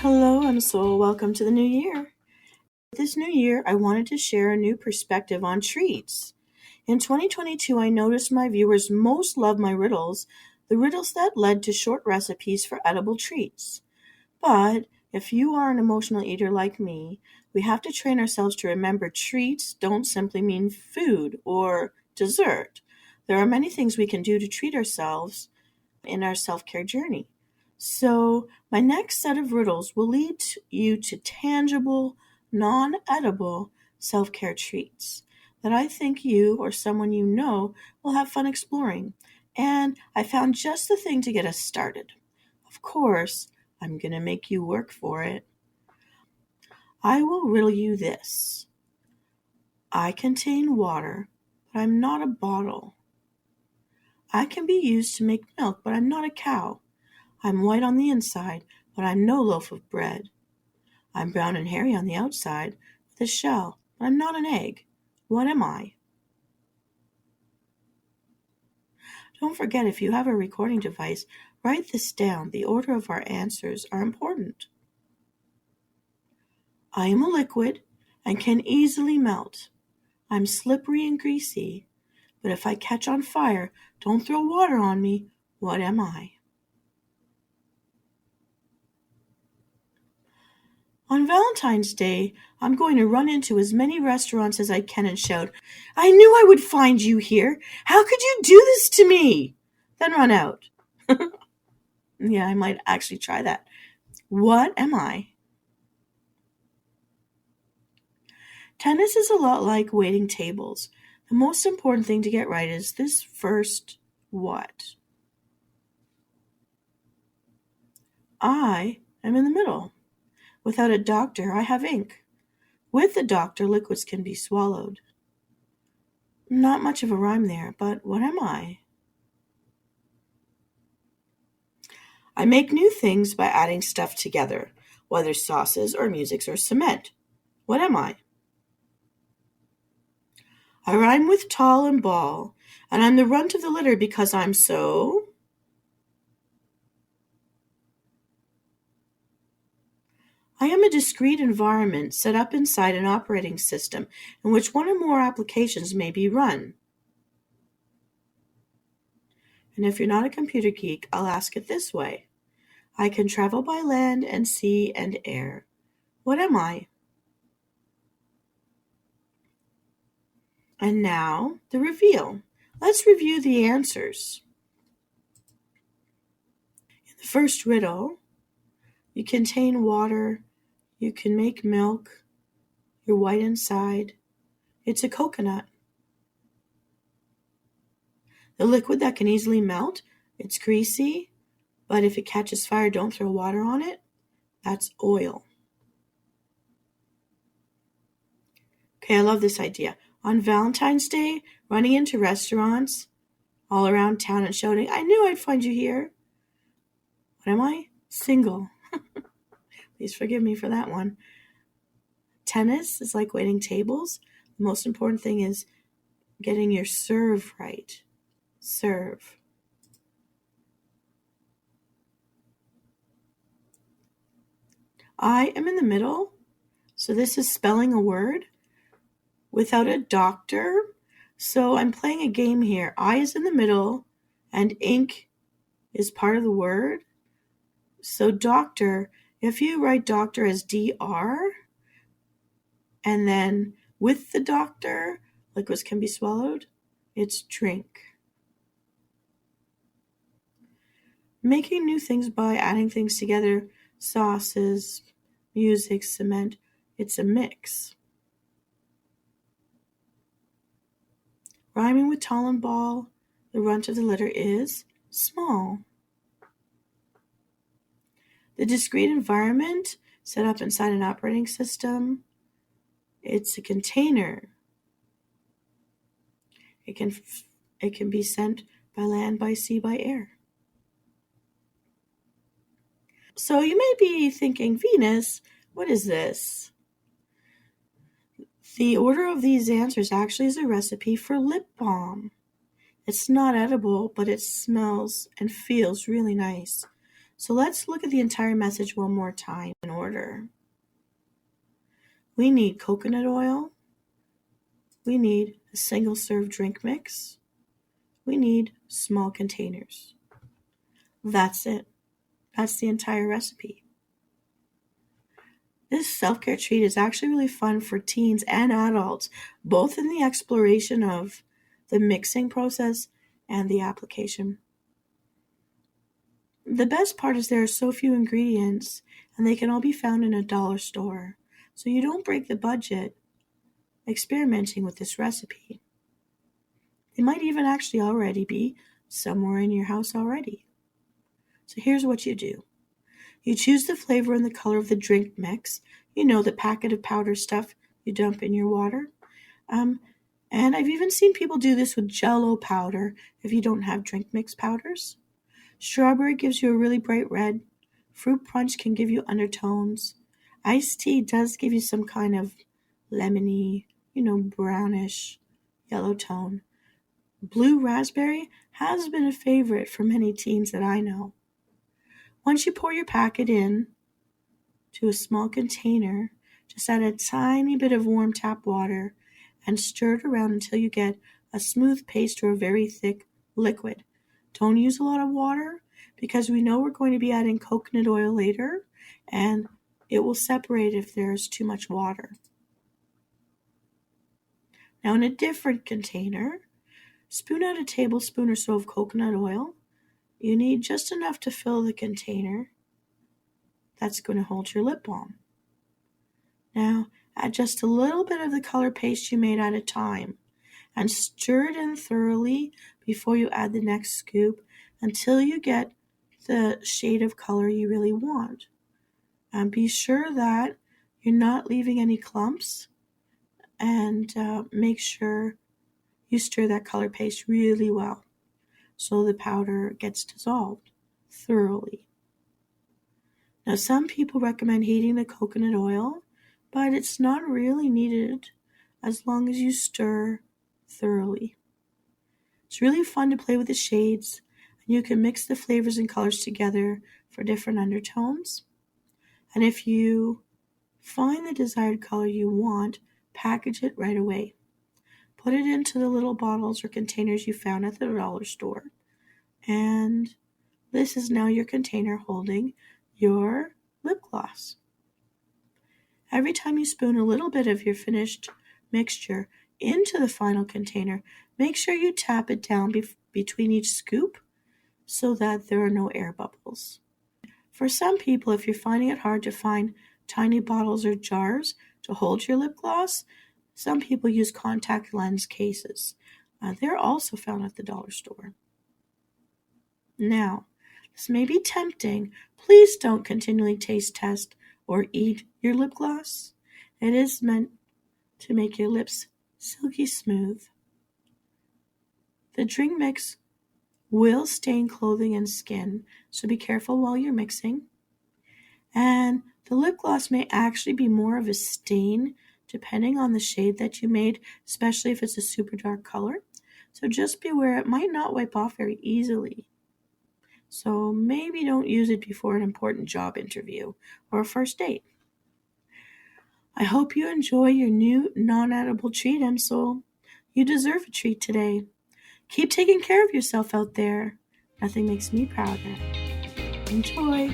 Hello, Msoul. Welcome to the new year. This new year, I wanted to share a new perspective on treats. In 2022, I noticed my viewers most love my riddles, the riddles that led to short recipes for edible treats. But if you are an emotional eater like me, we have to train ourselves to remember treats don't simply mean food or dessert. There are many things we can do to treat ourselves in our self-care journey. So, my next set of riddles will lead you to tangible, non-edible self-care treats that I think you or someone you know will have fun exploring. And I found just the thing to get us started. Of course, I'm going to make you work for it. I will riddle you this. I contain water, but I'm not a bottle. I can be used to make milk, but I'm not a cow. I'm white on the inside, but I'm no loaf of bread. I'm brown and hairy on the outside, with a shell, but I'm not an egg. What am I? Don't forget, if you have a recording device, write this down. The order of our answers are important. I am a liquid and can easily melt. I'm slippery and greasy, but if I catch on fire, don't throw water on me. What am I? On Valentine's Day, I'm going to run into as many restaurants as I can and shout, I knew I would find you here. How could you do this to me? Then run out. Yeah, I might actually try that. What am I? Tennis is a lot like waiting tables. The most important thing to get right is this first what? I am in the middle. Without a doctor, I have ink. With the doctor, liquids can be swallowed. Not much of a rhyme there, but what am I? I make new things by adding stuff together, whether sauces or musics or cement. What am I? I rhyme with tall and ball, and I'm the runt of the litter because I'm so... I am a discrete environment set up inside an operating system in which one or more applications may be run. And if you're not a computer geek, I'll ask it this way. I can travel by land and sea and air. What am I? And now, the reveal. Let's review the answers. In the first riddle, you contain water, you can make milk, you're white inside. It's a coconut. The liquid that can easily melt, it's greasy, but if it catches fire, don't throw water on it. That's oil. Okay, I love this idea. On Valentine's Day, running into restaurants all around town and shouting, I knew I'd find you here. What am I? Single. Please forgive me for that one. Tennis is like waiting tables. The most important thing is getting your serve right. Serve. I am in the middle. So this is spelling a word without a doctor. So I'm playing a game here. I is in the middle and ink is part of the word. So doctor, if you write doctor as DR, and then with the doctor, liquids can be swallowed, it's drink. Making new things by adding things together, sauces, music, cement, it's a mix. Rhyming with tall and ball, the runt of the litter is small. The discrete environment set up inside an operating system, it's a container. It can be sent by land, by sea, by air. So you may be thinking, Venus, what is this? The order of these answers actually is a recipe for lip balm. It's not edible, but it smells and feels really nice. So let's look at the entire message one more time in order. We need coconut oil. We need a single serve drink mix. We need small containers. That's it. That's the entire recipe. This self-care treat is actually really fun for teens and adults, both in the exploration of the mixing process and the application. The best part is there are so few ingredients, and they can all be found in a dollar store, so you don't break the budget experimenting with this recipe. They might even actually already be somewhere in your house already. So here's what you do. You choose the flavor and the color of the drink mix. You know, the packet of powder stuff you dump in your water. And I've even seen people do this with Jell-O powder if you don't have drink mix powders. Strawberry gives you a really bright red. Fruit punch can give you undertones. Iced tea does give you some kind of lemony, brownish yellow tone. Blue raspberry has been a favorite for many teens that I know. Once you pour your packet in to a small container, just add a tiny bit of warm tap water and stir it around until you get a smooth paste or a very thick liquid. Don't use a lot of water because we know we're going to be adding coconut oil later and it will separate if there's too much water. Now in a different container, spoon out a tablespoon or so of coconut oil. You need just enough to fill the container that's going to hold your lip balm. Now, add just a little bit of the color paste you made at a time and stir it in thoroughly before you add the next scoop until you get the shade of color you really want. And be sure that you're not leaving any clumps and make sure you stir that color paste really well so the powder gets dissolved thoroughly. Now, some people recommend heating the coconut oil, but it's not really needed as long as you stir thoroughly. It's really fun to play with the shades, and you can mix the flavors and colors together for different undertones. And if you find the desired color you want, package it right away. Put it into the little bottles or containers you found at the dollar store. And this is now your container holding your lip gloss. Every time you spoon a little bit of your finished mixture into the final container, make sure you tap it down between each scoop so that there are no air bubbles. For some people, if you're finding it hard to find tiny bottles or jars to hold your lip gloss, some people use contact lens cases. They're also found at the dollar store. Now, this may be tempting. Please don't continually taste test or eat your lip gloss. It is meant to make your lips silky smooth. The drink mix will stain clothing and skin, so be careful while you're mixing. And the lip gloss may actually be more of a stain depending on the shade that you made, especially if it's a super dark color. So just be aware it might not wipe off very easily. So maybe don't use it before an important job interview or a first date. I hope you enjoy your new non-edible treat, Msoul. You deserve a treat today. Keep taking care of yourself out there. Nothing makes me prouder. Enjoy.